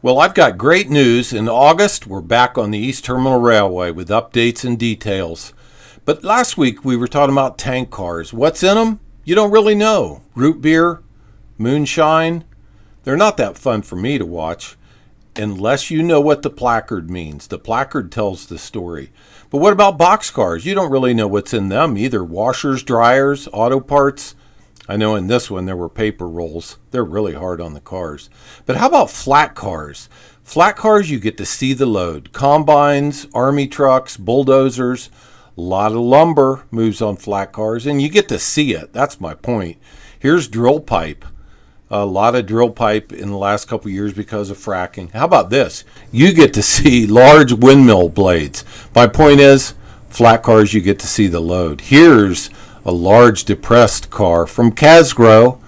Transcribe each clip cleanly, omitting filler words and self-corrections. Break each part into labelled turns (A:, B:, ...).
A: Well, I've got great news. In August, we're back on the East Terminal Railway with updates and details. But last week we were talking about tank cars. What's in them? You don't really know. Root beer, moonshine. They're not that fun for me to watch unless you know what the placard means. The placard tells the story. But what about boxcars? You don't really know what's in them either. Washers, dryers, auto parts. I know in this one there were paper rolls. They're really hard on the cars. But how about flat cars? Flat cars, you get to see the load. Combines, army trucks, bulldozers. A lot of lumber moves on flat cars, and you get to see it. That's my point. Here's drill pipe. A lot of drill pipe in the last couple of years because of fracking. How about this? You get to see large windmill blades. My point is, flat cars, you get to see the load. Here's a large depressed car from Casgro,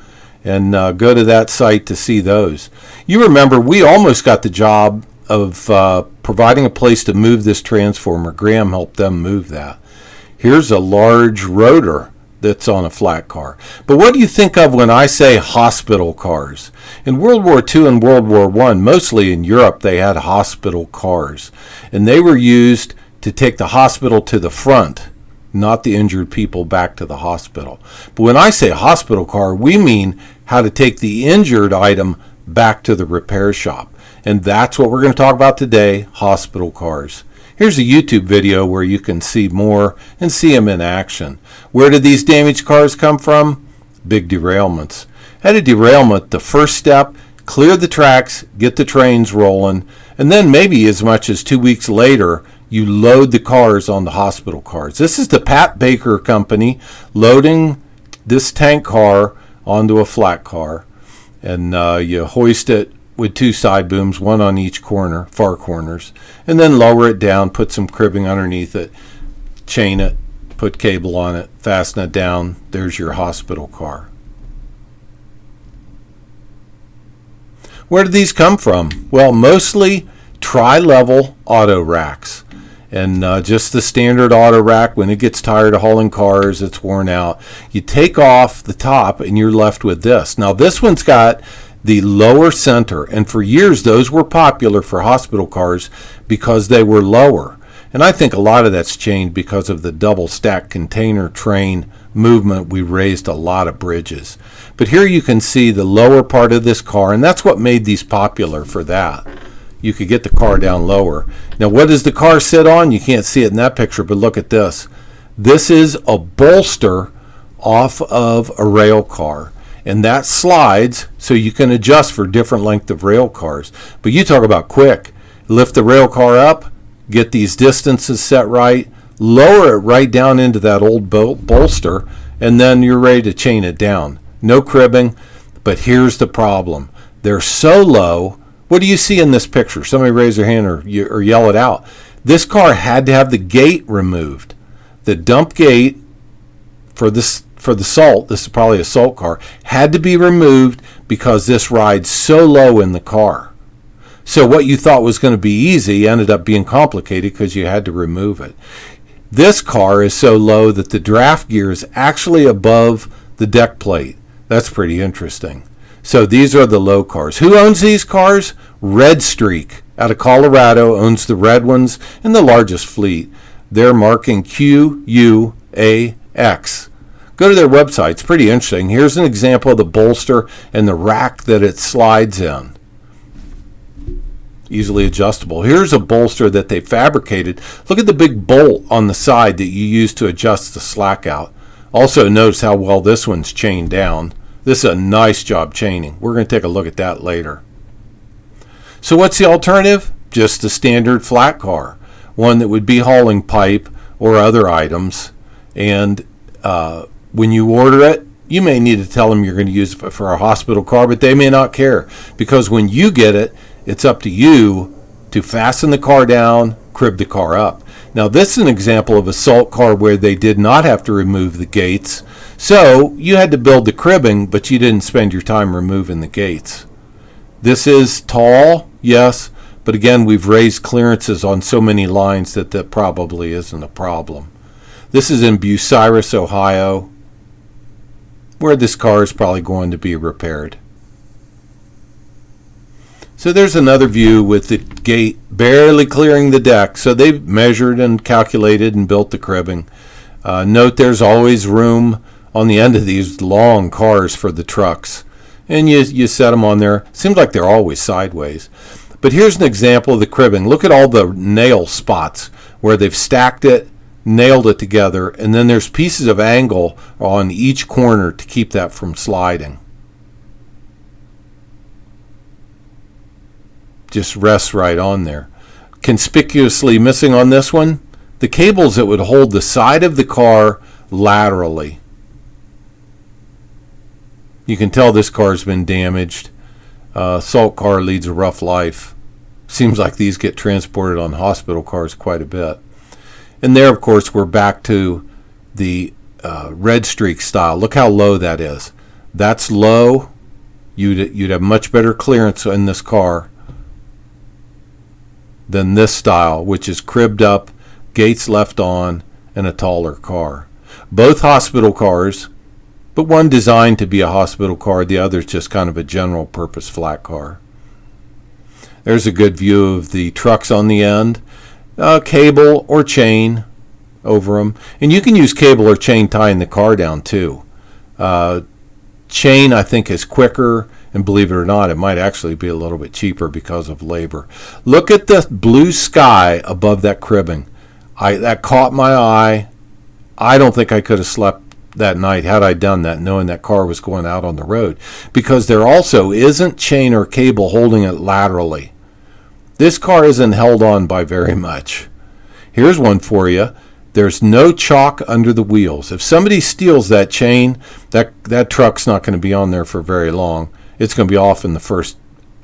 A: and go to that site to see those. You remember, we almost got the job of providing a place to move this transformer. Graham helped them move that. Here's a large rotor that's on a flat car. But what do you think of when I say hospital cars? In World War II and World War I, mostly in Europe, they had hospital cars. And they were used to take the hospital to the front, not the injured people back to the hospital. But when I say hospital car, we mean how to take the injured item back to the repair shop. And that's what we're going to talk about today, hospital cars. Here's a YouTube video where you can see more and see them in action. Where did these damaged cars come from? Big derailments. At a derailment, the first step, clear the tracks, get the trains rolling, and then maybe as much as 2 weeks later, you load the cars on the hospital cars. This is the Pat Baker Company loading this tank car onto a flat car, and you hoist it with two side booms, one on each corner, far corners, and then lower it down, put some cribbing underneath it, chain it, put cable on it, fasten it down. There's your hospital car. Where did these come from? Well, mostly tri-level auto racks. And just the standard auto rack, when it gets tired of hauling cars, it's worn out. You take off the top and you're left with this. Now this one's got the lower center, and for years those were popular for hospital cars because they were lower. And I think a lot of that's changed because of the double stack container train movement. We raised a lot of bridges. But here you can see the lower part of this car, and that's what made these popular for that. You could get the car down lower. Now what does the car sit on? You can't see it in that picture, but look at this. This is a bolster off of a rail car. And that slides so you can adjust for different length of rail cars. But you talk about quick. Lift the rail car up, get these distances set right, lower it right down into that old bolster, and then you're ready to chain it down. No cribbing, but here's the problem. They're so low. What do you see in this picture? Somebody raise their hand or yell it out. This car had to have the gate removed. The dump gate for the salt, this is probably a salt car, had to be removed because this rides so low in the car. So what you thought was going to be easy ended up being complicated because you had to remove it. This car is so low that the draft gear is actually above the deck plate. That's pretty interesting. So these are the low cars. Who owns these cars? Red Streak out of Colorado owns the red ones and the largest fleet. They're marking QUAX. Go to their website. It's pretty interesting. Here's an example of the bolster and the rack that it slides in. Easily adjustable. Here's a bolster that they fabricated. Look at the big bolt on the side that you use to adjust the slack out. Also notice how well this one's chained down. This is a nice job chaining. We're going to take a look at that later. So what's the alternative? Just a standard flat car. One that would be hauling pipe or other items. And when you order it, you may need to tell them you're going to use it for a hospital car, but they may not care. Because when you get it, it's up to you to fasten the car down, crib the car up. Now this is an example of a salt car where they did not have to remove the gates. So you had to build the cribbing, but you didn't spend your time removing the gates. This is tall, yes, but again, we've raised clearances on so many lines that probably isn't a problem. This is in Bucyrus, Ohio, where this car is probably going to be repaired. So there's another view with the gate barely clearing the deck. So they measured and calculated and built the cribbing. Note there's always room on the end of these long cars for the trucks. And you set them on there. Seems like they're always sideways. But here's an example of the cribbing. Look at all the nail spots where they've stacked it, nailed it together, and then there's pieces of angle on each corner to keep that from sliding. Just rests right on there. Conspicuously missing on this one, the cables that would hold the side of the car laterally. You can tell this car's been damaged. Salt car leads a rough life. Seems like these get transported on hospital cars quite a bit. And there, of course, we're back to the red streak style. Look how low that is. That's low. You'd have much better clearance in this car than this style, which is cribbed up, gates left on, and a taller car. Both hospital cars, but one designed to be a hospital car, the other's just kind of a general purpose flat car. There's a good view of the trucks on the end. Cable or chain over them. And you can use cable or chain tying the car down too. Chain, I think, is quicker, and believe it or not, it might actually be a little bit cheaper because of labor. Look at the blue sky above that cribbing. That caught my eye. I don't think I could have slept that night had I done that, knowing that car was going out on the road, because there also isn't chain or cable holding it laterally. This car isn't held on by very much. Here's one for you. There's no chalk under the wheels. If somebody steals that chain, that truck's not going to be on there for very long. It's going to be off in the first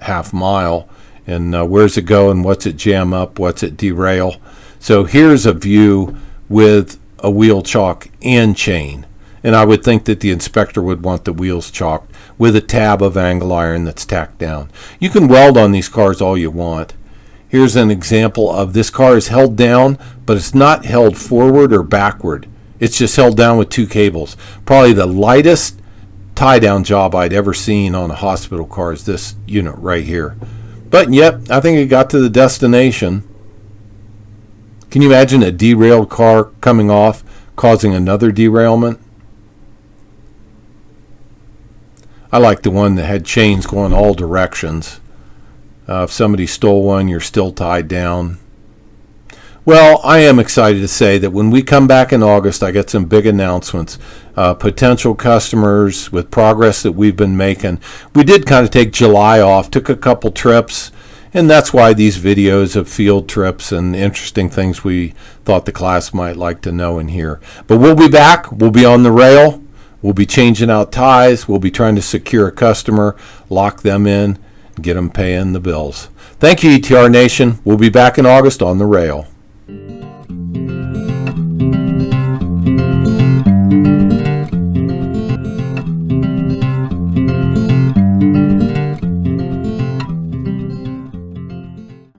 A: half mile. And where's it go and what's it jam up? What's it derail? So here's a view with a wheel chalk and chain. And I would think that the inspector would want the wheels chalked with a tab of angle iron that's tacked down. You can weld on these cars all you want. Here's an example of this car is held down, but it's not held forward or backward. It's just held down with two cables. Probably the lightest tie-down job I'd ever seen on a hospital car is this unit right here. But yep, I think it got to the destination. Can you imagine a derailed car coming off, causing another derailment? I like the one that had chains going all directions. If somebody stole one, you're still tied down. Well, I am excited to say that when we come back in August, I got some big announcements. Potential customers with progress that we've been making. We did kind of take July off, took a couple trips, and that's why these videos of field trips and interesting things we thought the class might like to know and hear. But we'll be back. We'll be on the rail. We'll be changing out ties. We'll be trying to secure a customer, lock them in, get them paying the bills. Thank you, ETR Nation. We'll be back in August on the rail.